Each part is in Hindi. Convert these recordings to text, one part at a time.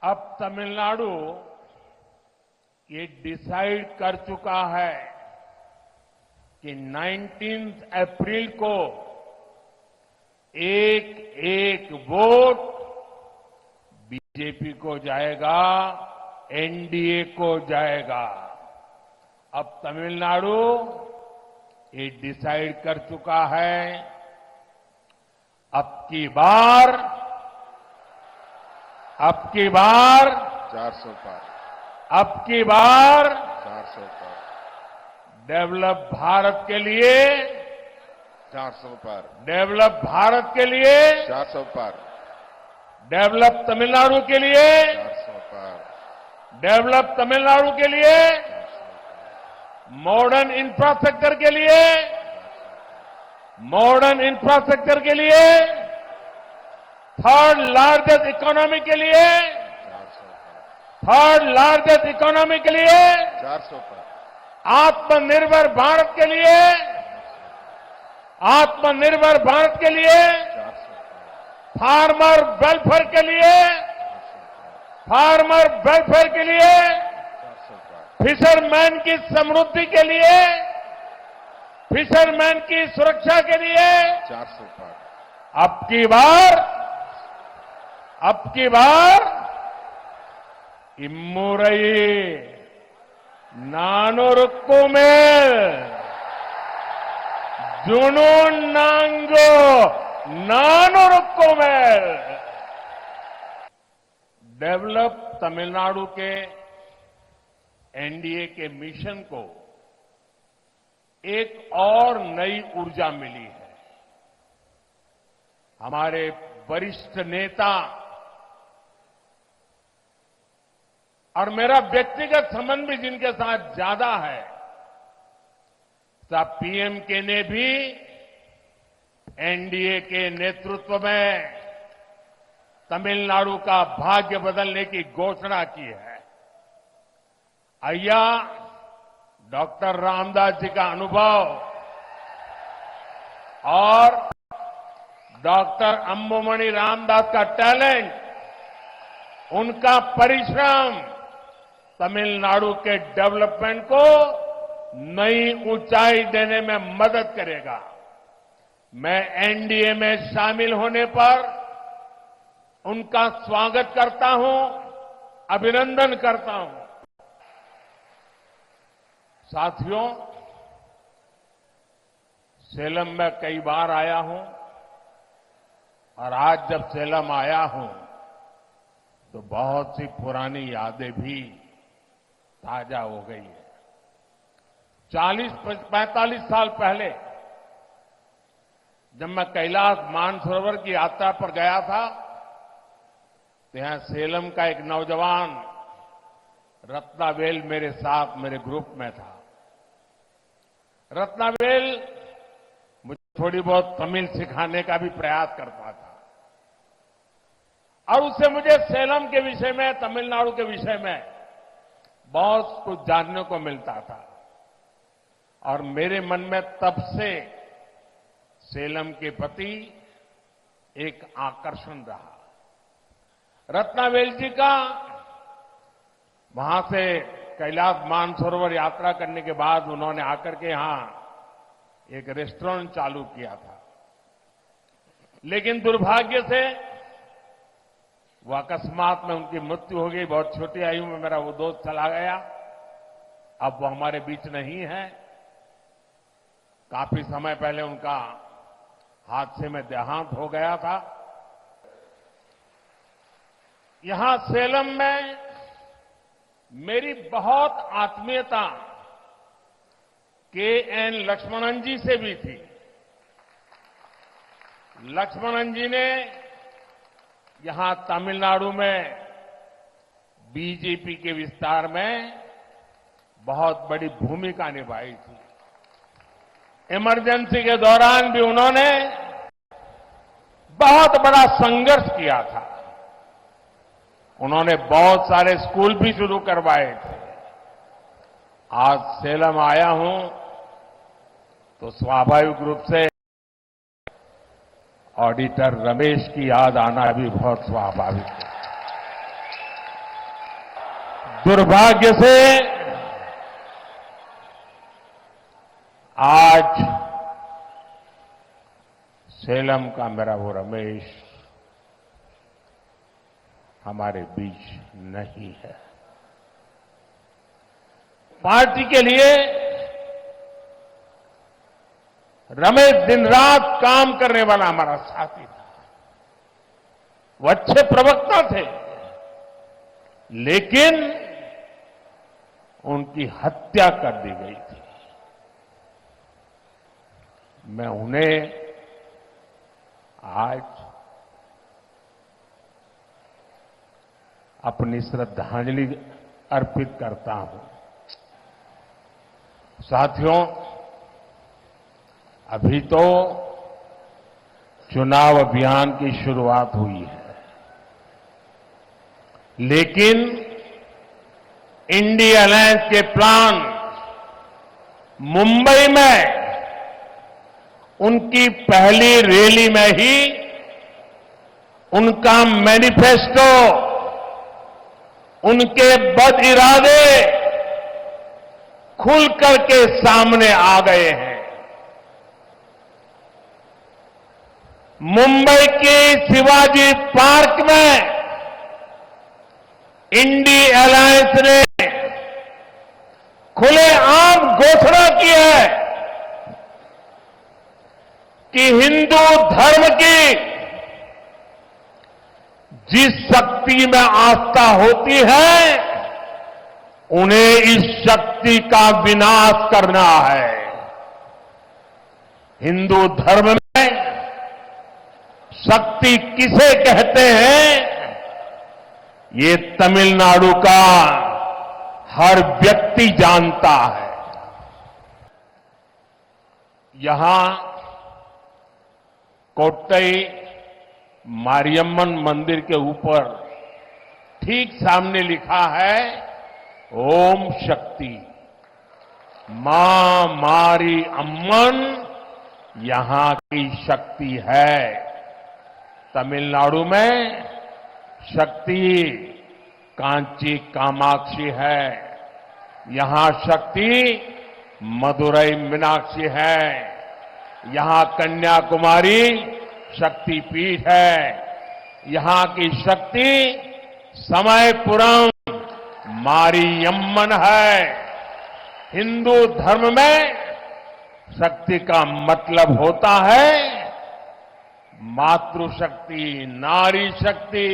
अब तमिलनाडु ये डिसाइड कर चुका है कि 19 अप्रैल को एक एक वोट बीजेपी को जाएगा, एनडीए को जाएगा। अब तमिलनाडु ये डिसाइड कर चुका है, अब की बार 400 पार, अब की बार 400 पार, डेवलप भारत के लिए, 400 पार, डेवलप भारत के लिए, 400 पार, डेवलप तमिलनाडु के लिए, 400 पार, डेवलप तमिलनाडु के लिए, मॉडर्न इंफ्रास्ट्रक्चर के लिए, मॉडर्न इंफ्रास्ट्रक्चर के लिए, थर्ड लार्जेस्ट इकोनॉमी के लिए, 400 पार, थर्ड लार्जेस्ट इकोनॉमी के लिए, 400 पार, आत्मनिर्भर भारत के लिए, आत्मनिर्भर भारत के लिए, 400 पार, फार्मर वेलफेयर के लिए, फार्मर वेलफेयर के लिए, 400 पार, फिशरमैन की समृद्धि के लिए, फिशरमैन की सुरक्षा के लिए 400 पार, अब की बार इम्मुरई नानुरुक्कुमेल जुनून्नांगो नानुरुक्कुमेल। डेवलप तमिलनाडु के एनडीए के मिशन को एक और नई ऊर्जा मिली है। हमारे वरिष्ठ नेता और मेरा व्यक्तिगत संबंध भी जिनके साथ ज्यादा है, सब पीएमके ने भी एनडीए के नेतृत्व में तमिलनाडु का भाग्य बदलने की घोषणा की है। अय्या डॉक्टर रामदास जी का अनुभव और डॉक्टर अंबुमणि रामदास का टैलेंट, उनका परिश्रम तमिलनाडु के डेवलपमेंट को नई ऊंचाई देने में मदद करेगा। मैं एनडीए में शामिल होने पर उनका स्वागत करता हूं, अभिनंदन करता हूं। साथियों, सेलम में कई बार आया हूं और आज जब सेलम आया हूं तो बहुत सी पुरानी यादें भी ताजा हो गई है। 40-45 साल पहले जब मैं कैलाश मानसरोवर की यात्रा पर गया था तो यहां सेलम का एक नौजवान रत्नावेल मेरे साथ मेरे ग्रुप में था। रत्नावेल मुझे थोड़ी बहुत तमिल सिखाने का भी प्रयास करता था और उससे मुझे सेलम के विषय में, तमिलनाडु के विषय में बहुत कुछ जानने को मिलता था और मेरे मन में तब से सेलम के प्रति एक आकर्षण रहा। रत्नावेल जी का वहां से कैलाश मानसरोवर यात्रा करने के बाद उन्होंने आकर के यहां एक रेस्टोरेंट चालू किया था, लेकिन दुर्भाग्य से वो अकस्मात में उनकी मृत्यु हो गई। बहुत छोटी आयु में मेरा वो दोस्त चला गया। अब वो हमारे बीच नहीं है। काफी समय पहले उनका हादसे में देहांत हो गया था। यहां सेलम में मेरी बहुत आत्मीयता के.एन. लक्ष्मणन जी से भी थी। लक्ष्मणन जी ने यहां तमिलनाडु में बीजेपी के विस्तार में बहुत बड़ी भूमिका निभाई थी। इमरजेंसी के दौरान भी उन्होंने बहुत बड़ा संघर्ष किया था। उन्होंने बहुत सारे स्कूल भी शुरू करवाए थे। आज सेलम आया हूं तो स्वाभाविक रूप से ऑडिटर रमेश की याद आना भी बहुत स्वाभाविक है। दुर्भाग्य से आज सेलम का मेरा वो रमेश हमारे बीच नहीं है। पार्टी के लिए रमेश दिन रात काम करने वाला हमारा साथी था। वो अच्छे प्रवक्ता थे, लेकिन उनकी हत्या कर दी गई थी। मैं उन्हें आज अपनी श्रद्धांजलि अर्पित करता हूं। साथियों, अभी तो चुनाव अभियान की शुरुआत हुई है, लेकिन इंडिया अलायंस के प्लान मुंबई में उनकी पहली रैली में ही उनका मैनिफेस्टो, उनके बद इरादे खुल करके सामने आ गए हैं। मुंबई के शिवाजी पार्क में इंडिया अलायंस ने खुलेआम घोषणा की है कि हिंदू धर्म की जिस शक्ति में आस्था होती है, उन्हें इस शक्ति का विनाश करना है। हिंदू धर्म में शक्ति किसे कहते हैं, ये तमिलनाडु का हर व्यक्ति जानता है। यहां कोट्टई मारियम्मन मंदिर के ऊपर ठीक सामने लिखा है ओम शक्ति। मां मारी अम्मन यहां की शक्ति है। तमिलनाडु में शक्ति कांची कामाक्षी है, यहां शक्ति मदुरई मीनाक्षी है, यहां कन्याकुमारी शक्तिपीठ है, यहां की शक्ति समयपुरम मारियम्मन है। हिंदू धर्म में शक्ति का मतलब होता है मातृशक्ति, नारी शक्ति।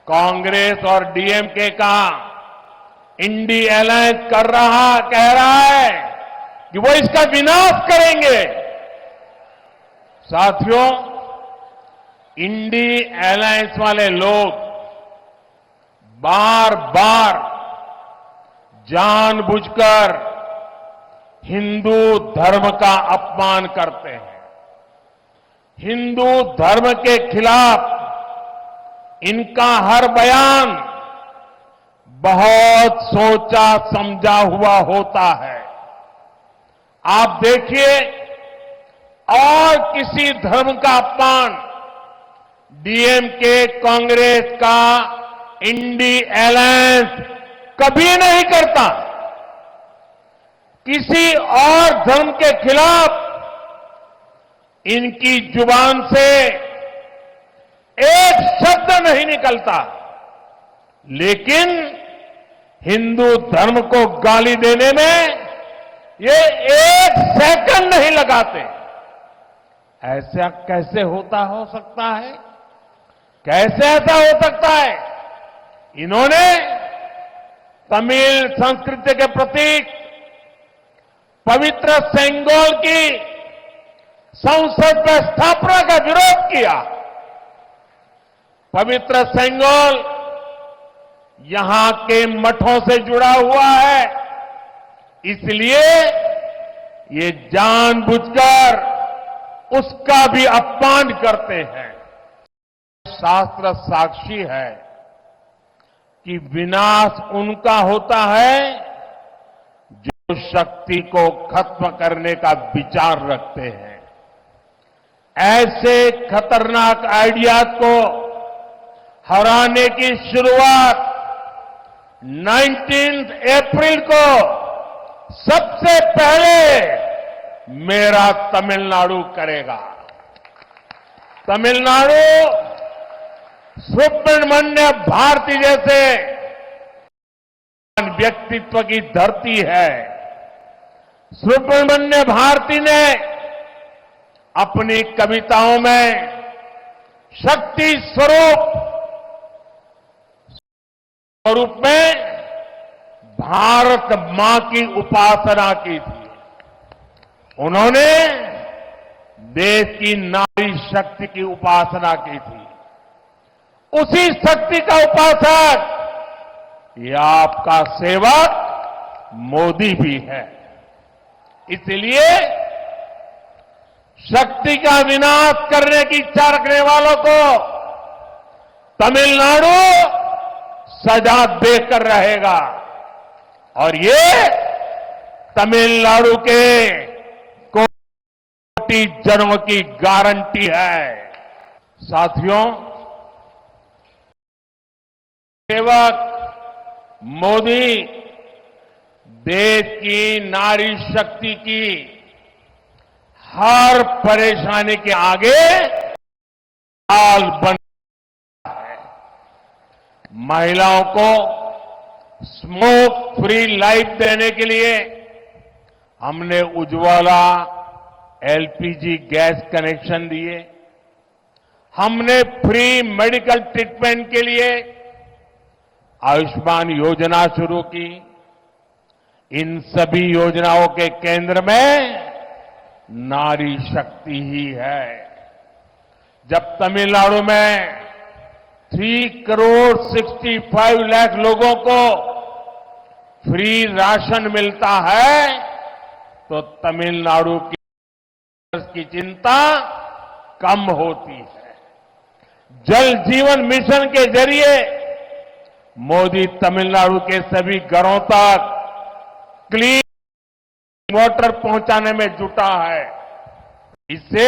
कांग्रेस और डीएमके का इंडिया अलायंस कह रहा है कि वो इसका विनाश करेंगे। साथियों, इंडिया अलायंस वाले लोग बार बार जानबूझकर हिंदू धर्म का अपमान करते हैं। हिंदू धर्म के खिलाफ इनका हर बयान बहुत सोचा समझा हुआ होता है। आप देखिए, और किसी धर्म का अपमान डीएमके, कांग्रेस का इंडिया अलायंस कभी नहीं करता। किसी और धर्म के खिलाफ इनकी जुबान से एक शब्द नहीं निकलता, लेकिन हिंदू धर्म को गाली देने में ये एक सेकंड नहीं लगाते। ऐसा कैसे हो सकता है? कैसे ऐसा हो सकता है? इन्होंने तमिल संस्कृति के प्रतीक पवित्र सेंगोल की संसद में स्थापना का विरोध किया। पवित्र सेंगोल यहां के मठों से जुड़ा हुआ है, इसलिए ये जानबूझकर उसका भी अपमान करते हैं। शास्त्र साक्षी है कि विनाश उनका होता है जो शक्ति को खत्म करने का विचार रखते हैं। ऐसे खतरनाक आइडियाज को हराने की शुरुआत 19 अप्रैल को सबसे पहले मेरा तमिलनाडु करेगा। तमिलनाडु सुब्रमण्य भारती जैसे व्यक्तित्व की धरती है। सुब्रमण्य भारती ने अपनी कविताओं में शक्ति स्वरूप में भारत मां की उपासना की थी। उन्होंने देश की नारी शक्ति की उपासना की थी। उसी शक्ति का उपासक ये आपका सेवक मोदी भी है। इसलिए शक्ति का विनाश करने की इच्छा रखने वालों को तमिलनाडु सजा देकर रहेगा और ये तमिलनाडु के कोटि जनों की गारंटी है। साथियों, सेवक मोदी देश की नारी शक्ति की हर परेशानी के आगे ढाल बन है। महिलाओं को स्मोक फ्री लाइफ देने के लिए हमने उज्ज्वला एलपीजी गैस कनेक्शन दिए। हमने फ्री मेडिकल ट्रीटमेंट के लिए आयुष्मान योजना शुरू की। इन सभी योजनाओं के केंद्र में नारी शक्ति ही है। जब तमिलनाडु में 3 करोड़ 65 लाख लोगों को फ्री राशन मिलता है तो तमिलनाडु की चिंता कम होती है। जल जीवन मिशन के जरिए मोदी तमिलनाडु के सभी घरों तक क्लीन वाटर पहुंचाने में जुटा है। इससे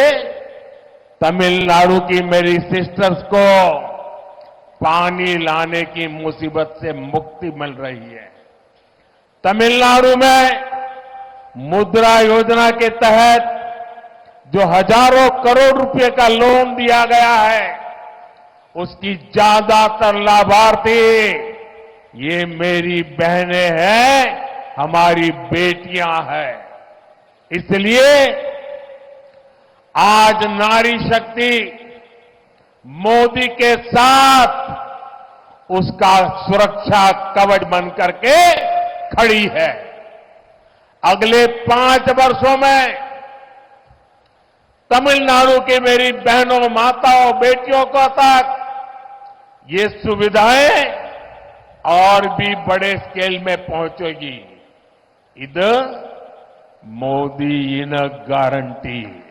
तमिलनाडु की मेरी सिस्टर्स को पानी लाने की मुसीबत से मुक्ति मिल रही है। तमिलनाडु में मुद्रा योजना के तहत जो हजारों करोड़ रुपए का लोन दिया गया है, उसकी ज्यादातर लाभार्थी ये मेरी बहनें हैं, हमारी बेटियां हैं। इसलिए आज नारी शक्ति मोदी के साथ उसका सुरक्षा कवच बन करके खड़ी है। अगले 5 वर्षों में तमिलनाडु की मेरी बहनों, माताओं, बेटियों को तक ये सुविधाएं और भी बड़े स्केल में पहुंचेगी। इध मोदी इन गारंटी